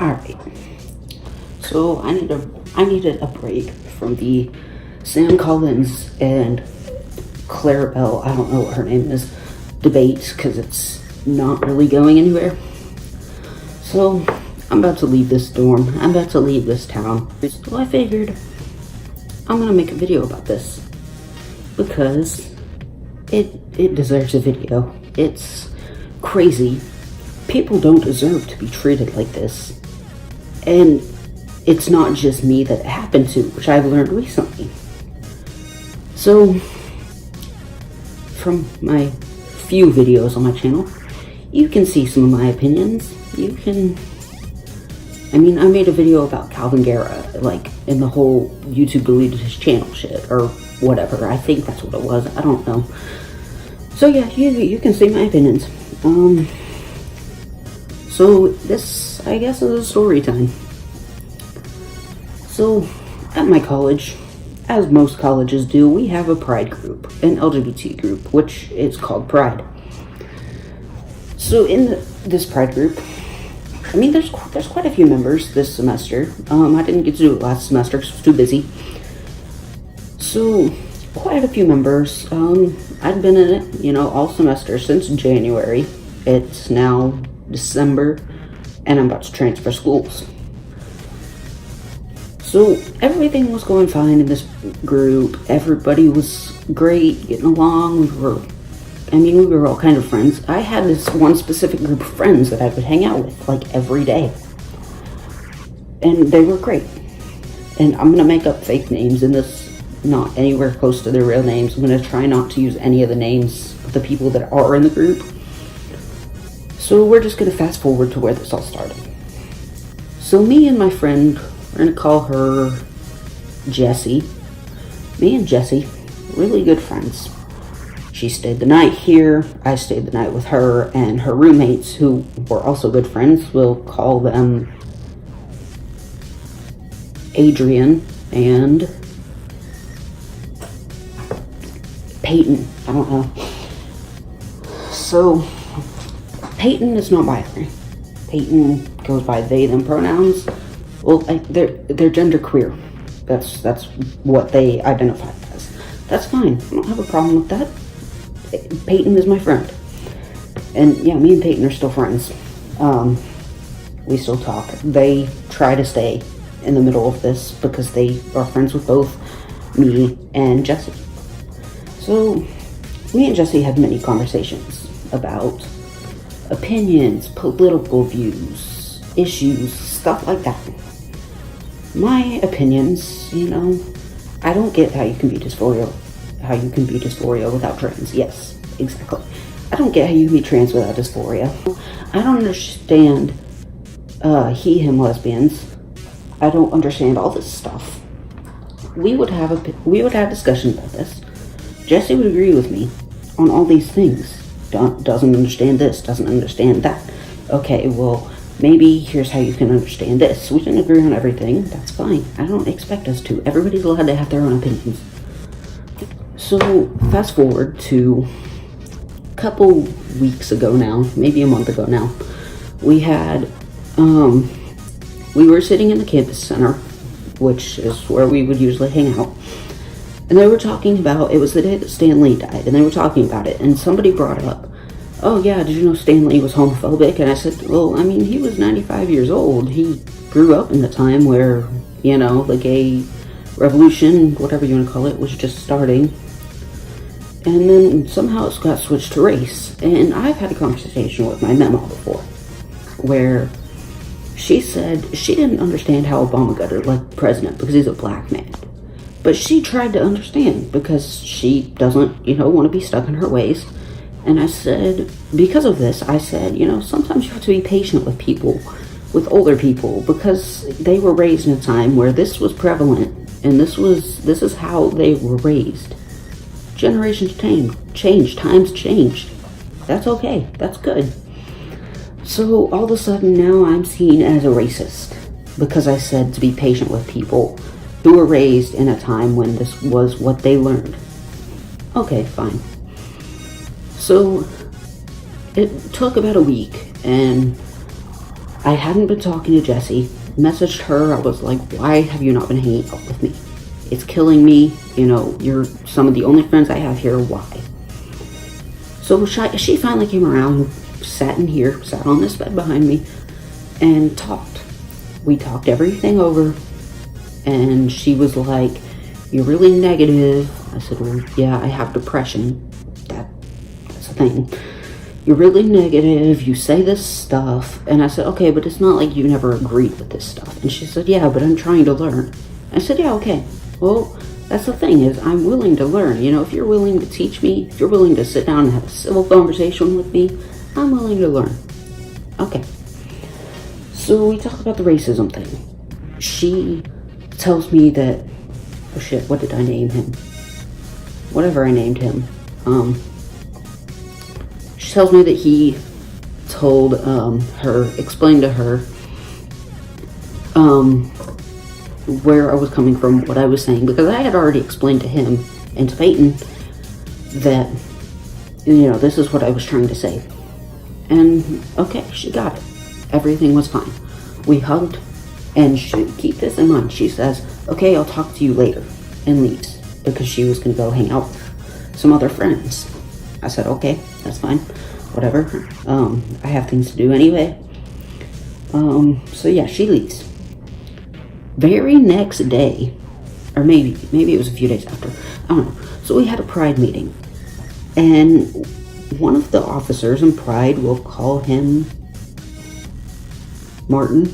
Alright, so I needed a break from the Sam Collins and Clarabelle, I don't know what her name is, debate, because it's not really going anywhere. So I'm about to leave this dorm, I'm about to leave this town. So I figured I'm gonna make a video about this because it deserves a video. It's crazy. People don't deserve to be treated like this. And it's not just me that it happened to, which I've learned recently. So, from my few videos on my channel, you can see some of my opinions. I made a video about Calvin Guerra, like, in the whole YouTube deleted his channel shit, or whatever. I think that's what it was. I don't know. So yeah, you can see my opinions. So this, I guess, is a story time. So, at my college, as most colleges do, we have a pride group, an LGBT group, which is called Pride. So in this pride group, there's quite a few members this semester. I didn't get to do it last semester because I was too busy. So, quite a few members. I'd been in it, all semester since January. It's now December, and I'm about to transfer schools. So everything was going fine in this group. Everybody was great, getting along. We were all kind of friends. I had this one specific group of friends that I would hang out with, like, every day. And they were great. And I'm gonna make up fake names in this, not anywhere close to their real names. I'm gonna try not to use any of the names of the people that are in the group. So we're just gonna fast forward to where this all started. So me and my friend, we're gonna call her Jessie. Me and Jessie, really good friends. She stayed the night here, I stayed the night with her, and her roommates, who were also good friends, we'll call them Adrian and Peyton. I don't know. So, Peyton is not binary. Peyton goes by they, them pronouns. Well, they're genderqueer. That's what they identify as. That's fine. I don't have a problem with that. Peyton is my friend. And yeah, me and Peyton are still friends. We still talk. They try to stay in the middle of this because they are friends with both me and Jessie. So, me and Jessie had many conversations about opinions, political views, issues, stuff like that. My opinions, I don't get how you can be dysphoria without trans. Yes, exactly. I don't get how you can be trans without dysphoria. I don't understand he, him lesbians. I don't understand all this stuff. We would have discussion about this. Jessie would agree with me on all these things. Doesn't understand this, doesn't understand that. Okay, well, maybe here's how you can understand this. We didn't agree on everything. That's fine. I don't expect us to. Everybody's allowed to have their own opinions. So, fast forward to a couple weeks ago now, maybe a month ago now, we were sitting in the campus center, which is where we would usually hang out, and they were talking about, it was the day that Stan Lee died, and they were talking about it, and somebody brought up, oh yeah, did you know Stan Lee was homophobic? And I said, well, he was 95 years old. He grew up in the time where, the gay revolution, whatever you want to call it, was just starting. And then somehow it got switched to race. And I've had a conversation with my memo before, where she said she didn't understand how Obama got elected president because he's a black man. But she tried to understand because she doesn't, want to be stuck in her ways. And I said, because of this, sometimes you have to be patient with people, with older people, because they were raised in a time where this was prevalent, and this is how they were raised. Generations change, times changed. That's okay, that's good. So all of a sudden now I'm seen as a racist because I said to be patient with people who were raised in a time when this was what they learned. Okay, fine. So it took about a week, and I hadn't been talking to Jessie. Messaged her. I was like, why have you not been hanging out with me? It's killing me. You know, you're some of the only friends I have here. Why? So she finally came around, sat in here, sat on this bed behind me, and talked. We talked everything over, and she was like, you're really negative. I said, well, yeah, I have depression. That's a thing. You're really negative. You say this stuff. And I said, okay, but it's not like you never agreed with this stuff. And she said, yeah, but I'm trying to learn. I said, yeah, okay. Well, that's the thing is I'm willing to learn. You know, if you're willing to teach me, if you're willing to sit down and have a civil conversation with me, I'm willing to learn. Okay. So we talked about the racism thing. She tells me that, oh shit, what did I name him? Whatever I named him. She tells me that he told explained to her where I was coming from, what I was saying, because I had already explained to him and to Peyton that, you know, this is what I was trying to say. And okay, she got it. Everything was fine. We hugged, and keep this in mind. She says, okay, I'll talk to you later, and leaves, because she was going to go hang out with some other friends. I said, okay, that's fine, whatever. I have things to do anyway. So yeah, she leaves. Very next day, or maybe it was a few days after, I don't know. So we had a Pride meeting, and one of the officers in Pride, we'll call him Martin.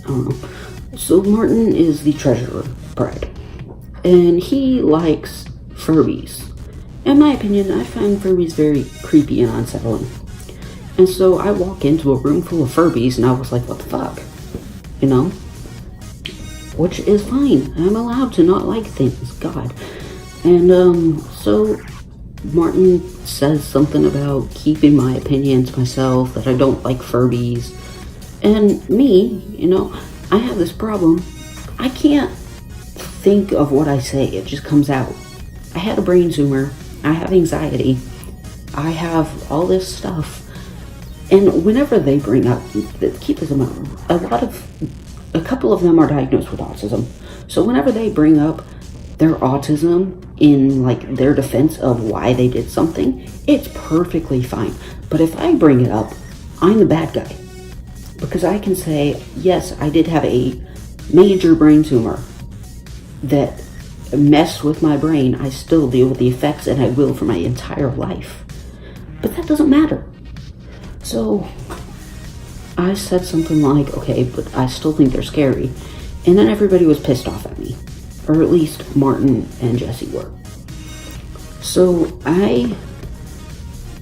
I don't know. So Martin is the treasurer of Pride, and he likes Furbies. In my opinion, I find Furbies very creepy and unsettling. And so I walk into a room full of Furbies, and I was like, what the fuck? You know? Which is fine. I'm allowed to not like things. God. And, so Martin says something about keeping my opinion to myself, that I don't like Furbies. And me, you know, I have this problem. I can't think of what I say. It just comes out. I had a brain tumor. I have anxiety. I have all this stuff. And whenever they bring up, keep this in mind, a couple of them are diagnosed with autism. So whenever they bring up their autism in like their defense of why they did something, it's perfectly fine. But if I bring it up, I'm the bad guy. Because I can say, yes, I did have a major brain tumor that messed with my brain. I still deal with the effects, and I will for my entire life. But that doesn't matter. So I said something like, okay, but I still think they're scary. And then everybody was pissed off at me. Or at least Martin and Jessie were. So I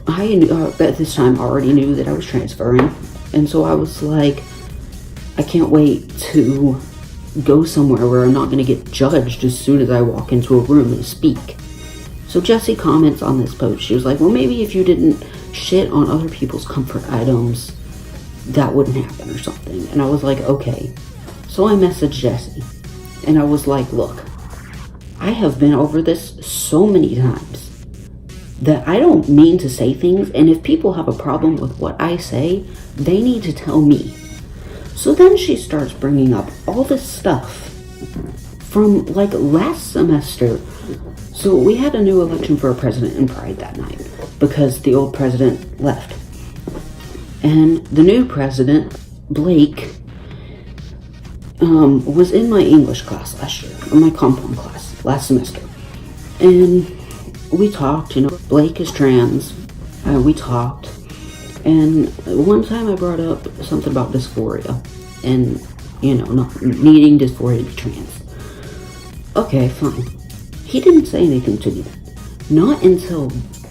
at this time already knew that I was transferring. And so I was like, I can't wait to go somewhere where I'm not going to get judged as soon as I walk into a room and speak. So Jessie comments on this post. She was like, well, maybe if you didn't shit on other people's comfort items, that wouldn't happen or something. And I was like, okay. So I messaged Jessie, and I was like, look, I have been over this so many times that I don't mean to say things, and if people have a problem with what I say, they need to tell me. So then she starts bringing up all this stuff from like last semester. So we had a new election for a president in Pride that night because the old president left. And the new president, Blake, was in my English class last year, or my compound class last semester. And we talked, you know, Blake is trans. We talked. And one time I brought up something about dysphoria and, you know, not needing dysphoria to be trans. Okay, fine. He didn't say anything to me then. Not until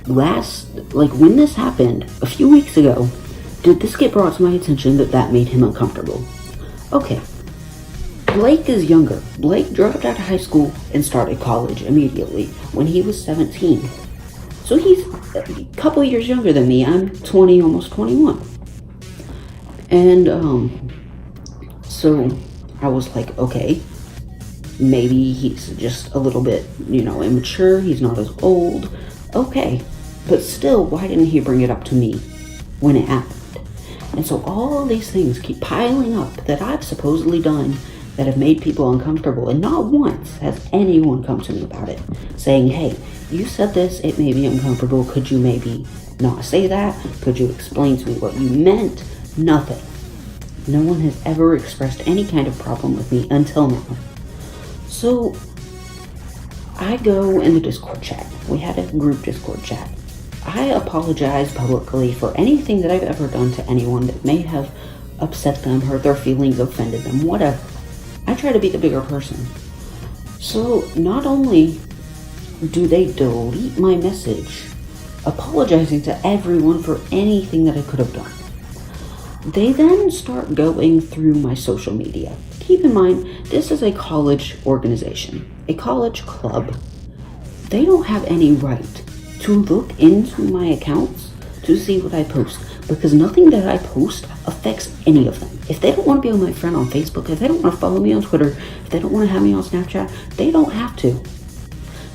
when this happened a few weeks ago, did this get brought to my attention that made him uncomfortable. Okay. Blake is younger. Blake dropped out of high school and started college immediately when he was 17. So he's a couple years younger than me. I'm 20, almost 21. And so I was like, okay, maybe he's just a little bit, you know, immature. He's not as old. Okay. But still, why didn't he bring it up to me when it happened? And so all these things keep piling up that I've supposedly done that have made people uncomfortable, and not once has anyone come to me about it, saying, hey, you said this, it made me uncomfortable, could you maybe not say that? Could you explain to me what you meant? Nothing. No one has ever expressed any kind of problem with me until now. So I go in the Discord chat. We had a group Discord chat. I apologize publicly for anything that I've ever done to anyone that may have upset them, hurt their feelings, offended them, whatever. I try to be the bigger person. So not only do they delete my message apologizing to everyone for anything that I could have done, they then start going through my social media. Keep in mind, this is a college organization, a college club. They don't have any right to look into my accounts to see what I post, because nothing that I post affects any of them. If they don't want to be my friend on Facebook, if they don't want to follow me on Twitter, if they don't want to have me on Snapchat, they don't have to.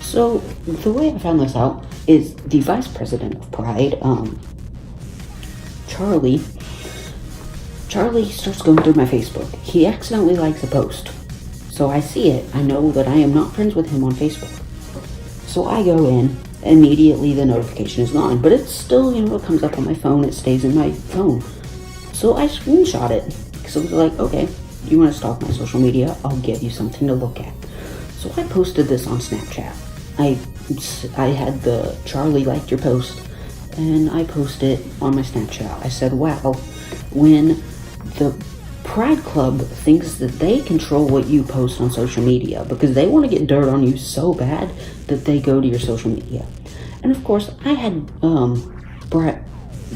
So the way I found this out is the vice president of Pride, Charlie starts going through my Facebook. He accidentally likes a post. So I see it. I know that I am not friends with him on Facebook. So I go in. Immediately the notification is gone. But it's still, it comes up on my phone. It stays in my phone. So I screenshot it. Because I was like, okay, you want to stalk my social media? I'll give you something to look at. So I posted this on Snapchat. I had the Charlie liked your post. And I posted on my Snapchat. I said, wow, when the Pride Club thinks that they control what you post on social media because they want to get dirt on you so bad that they go to your social media. And of course, I had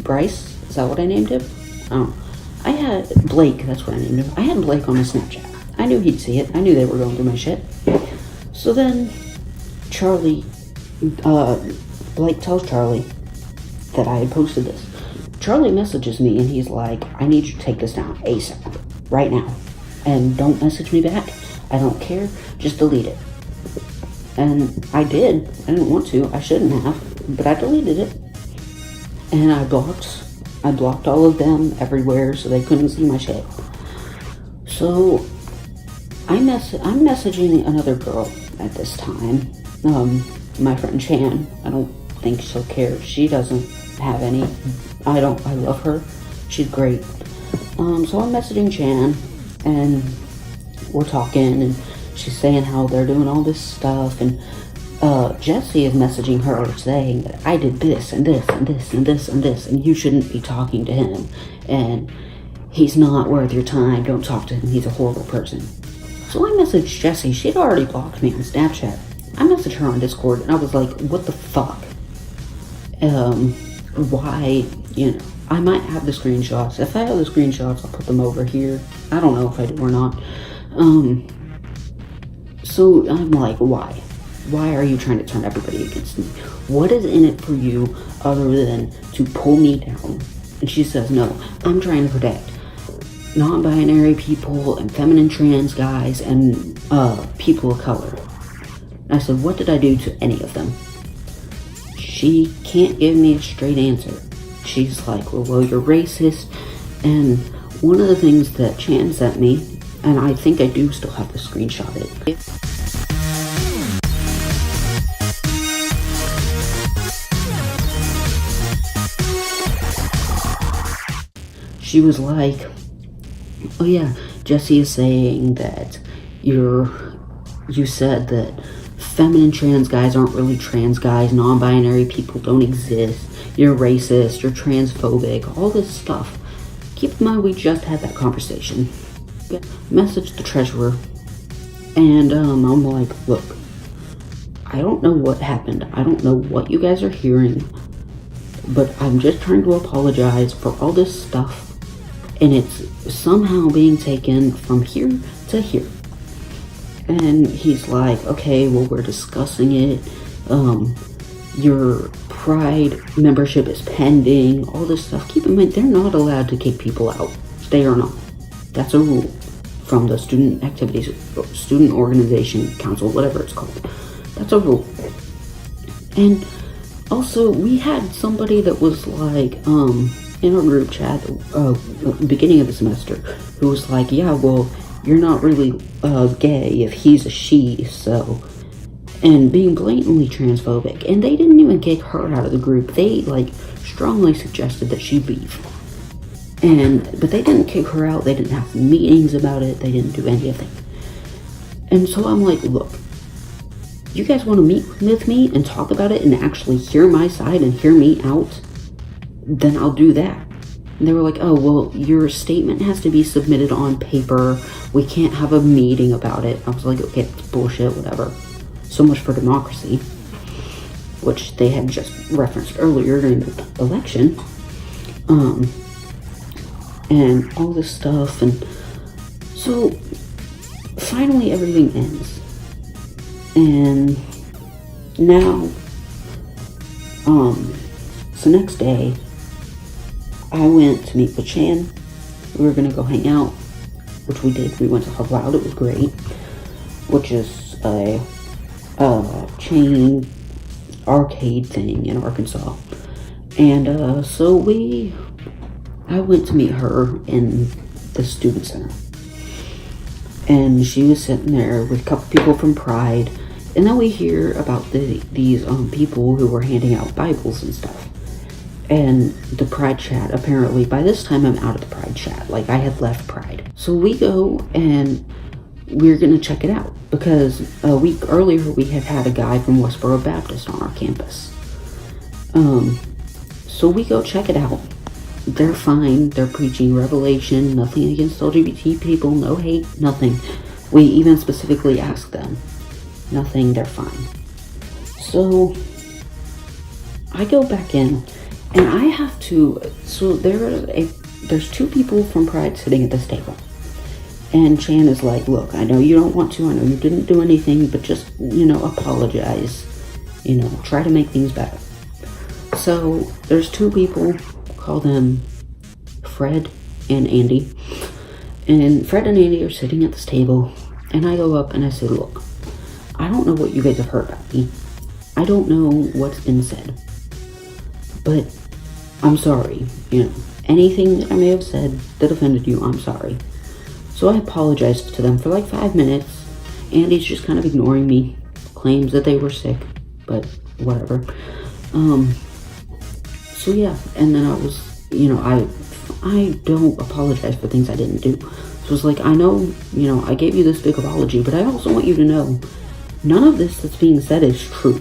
Bryce, is that what I named him? I had Blake, that's what I named him. I had Blake on my Snapchat. I knew he'd see it. I knew they were going through my shit. So then Blake tells Charlie that I had posted this. Charlie messages me and he's like, I need you to take this down ASAP, right now. And don't message me back. I don't care. Just delete it. And I did. I didn't want to. I shouldn't have. But I deleted it. And I blocked all of them everywhere so they couldn't see my shit. So I'm messaging another girl at this time. My friend Chan. I don't think she'll care. She doesn't have any. I love her. She's great. So I'm messaging Chan and we're talking and she's saying how they're doing all this stuff, and Jesse is messaging her saying that I did this and this and this and this and this and you shouldn't be talking to him and he's not worth your time. Don't talk to him. He's a horrible person. So I messaged Jessie. She'd already blocked me on Snapchat. I messaged her on Discord and I was like, what the fuck? Why, I might have the screenshots. If I have the screenshots, I'll put them over here. I don't know if I do or not. So I'm like, why? Why are you trying to turn everybody against me? What is in it for you other than to pull me down? And she says, no, I'm trying to protect non-binary people and feminine trans guys and people of color. I said, what did I do to any of them? She can't give me a straight answer. She's like, well, you're racist. And one of the things that Chan sent me, and I think I do still have to screenshot it. She was like, oh yeah, Jesse is saying that you said that feminine trans guys aren't really trans guys, non-binary people don't exist, you're racist, you're transphobic, all this stuff. Keep in mind we just had that conversation. Messaged the treasurer and I'm like, look, I don't know what happened, I don't know what you guys are hearing, but I'm just trying to apologize for all this stuff and it's somehow being taken from here to here. And he's like, okay, well, we're discussing it. Your Pride membership is pending, all this stuff. Keep in mind, they're not allowed to kick people out. They are not. That's a rule from the student activities, student organization council, whatever it's called. That's a rule. And also, we had somebody that was like, in our group chat, beginning of the semester, who was like, yeah, well, you're not really gay if he's a she, so, and being blatantly transphobic. And they didn't even kick her out of the group. They, like, strongly suggested that she leave. But they didn't kick her out. They didn't have meetings about it. They didn't do anything. And so I'm like, look, you guys want to meet with me and talk about it and actually hear my side and hear me out? Then I'll do that. And they were like, oh, well, your statement has to be submitted on paper. We can't have a meeting about it. I was like, okay, it's bullshit, whatever. So much for democracy, which they had just referenced earlier during the election. And all this stuff. And so finally everything ends. And now, so next day, I went to meet with Chan. We were going to go hang out, which we did. We went to Hog Wild. It was great, which is a chain arcade thing in Arkansas. And so I went to meet her in the student center. And she was sitting there with a couple people from Pride. And then we hear about these people who were handing out Bibles and stuff. And the Pride chat, apparently, by this time I'm out of the Pride chat. Like, I had left Pride. So we go and we're going to check it out. Because a week earlier, we had a guy from Westboro Baptist on our campus. So we go check it out. They're fine. They're preaching revelation. Nothing against LGBT people. No hate. Nothing. We even specifically asked them. Nothing. They're fine. So I go back in. And I have to, so there's two people from Pride sitting at this table. And Chan is like, look, I know you don't want to, I know you didn't do anything, but just, apologize. Try to make things better. So there's two people, call them Fred and Andy. And Fred and Andy are sitting at this table. And I go up and I say, look, I don't know what you guys have heard about me. I don't know what's been said. But I'm sorry, anything that I may have said that offended you, I'm sorry. So I apologized to them for like 5 minutes. Andy's just kind of ignoring me, claims that they were sick, but whatever. So yeah, and then I was, I don't apologize for things I didn't do. So it's like, I know, I gave you this big apology, but I also want you to know, none of this that's being said is true.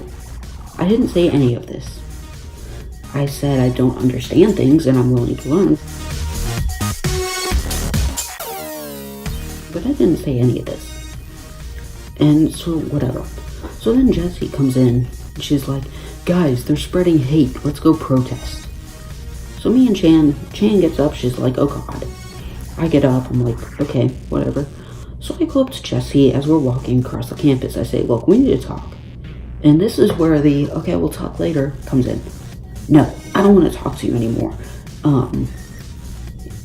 I didn't say any of this. I said I don't understand things and I'm willing to learn. But I didn't say any of this. And so, whatever. So then Jessie comes in and she's like, guys, they're spreading hate. Let's go protest. So me and Chan gets up. She's like, oh God. I get up. I'm like, okay, whatever. So I go up to Jessie as we're walking across the campus. I say, look, we need to talk. And this is where the, okay, we'll talk later comes in. No, I don't want to talk to you anymore.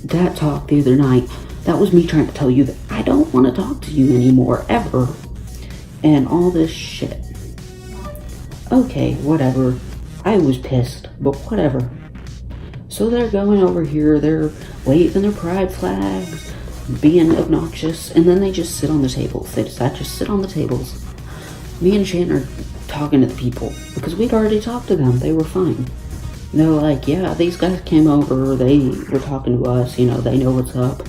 That talk the other night, that was me trying to tell you that I don't want to talk to you anymore, ever. And all this shit. Okay, whatever. I was pissed, but whatever. So they're going over here, they're waving their pride flags, being obnoxious, and then they just sit on the tables. They decide to just sit on the tables. Me and Shan are talking to the people, because we'd already talked to them. They were fine. They're like, yeah, these guys came over, they were talking to us, they know what's up.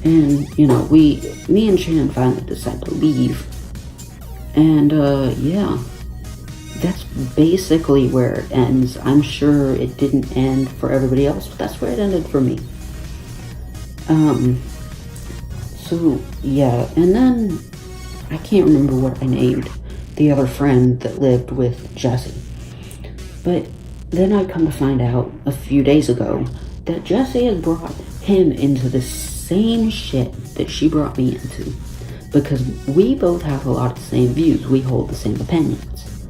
And, me and Shan finally decided to leave. And, yeah, that's basically where it ends. I'm sure it didn't end for everybody else, but that's where it ended for me. So, yeah, and then I can't remember what I named the other friend that lived with Jessie. But then I come to find out a few days ago that Jessie has brought him into the same shit that she brought me into. Because we both have a lot of the same views. We hold the same opinions.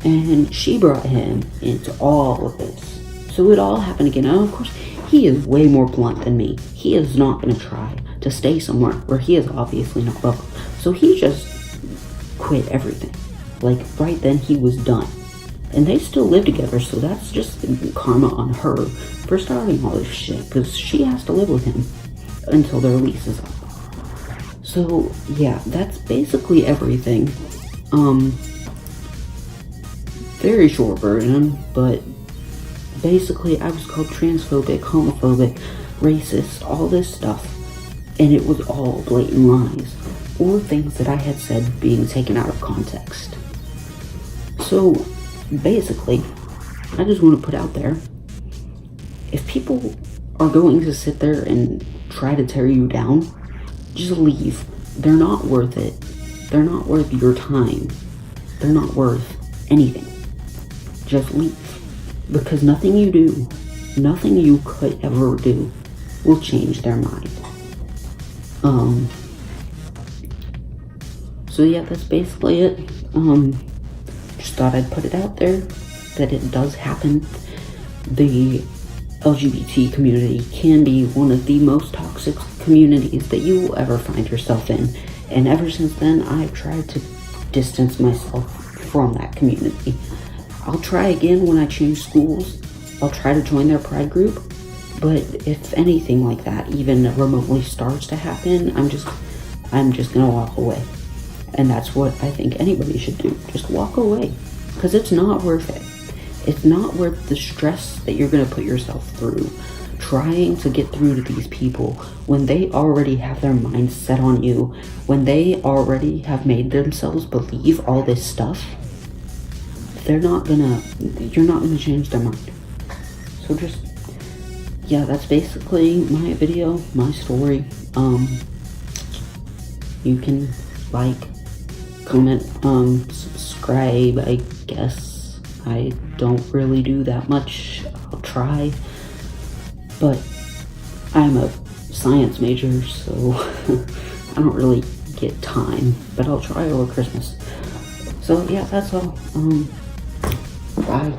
And she brought him into all of this. So it all happened again. And of course, he is way more blunt than me. He is not going to try to stay somewhere where he is obviously not welcome. So he just quit everything. Like, right then, he was done. And they still live together, so that's just karma on her for starting all this shit, because she has to live with him until their lease is up. So, yeah, that's basically everything. Very short version, but basically I was called transphobic, homophobic, racist, all this stuff, and it was all blatant lies, or things that I had said being taken out of context. So, basically, I just want to put out there, if people are going to sit there and try to tear you down, just leave. They're not worth it. They're not worth your time. They're not worth anything. Just leave. Because nothing you do, nothing you could ever do, will change their mind. So yeah, that's basically it. Just thought I'd put it out there that it does happen. The LGBT community can be one of the most toxic communities that you will ever find yourself in. And ever since then, I've tried to distance myself from that community. I'll try again when I change schools. I'll try to join their pride group. But if anything like that even remotely starts to happen, I'm just gonna walk away. And that's what I think anybody should do. Just walk away. Because it's not worth it. It's not worth the stress that you're gonna put yourself through trying to get through to these people when they already have their minds set on you, when they already have made themselves believe all this stuff. You're not gonna change their mind. So just, yeah, that's basically my video, my story. You can like, comment, subscribe, I guess. I don't really do that much. I'll try. But I'm a science major, so I don't really get time. But I'll try over Christmas. So yeah, that's all. Bye.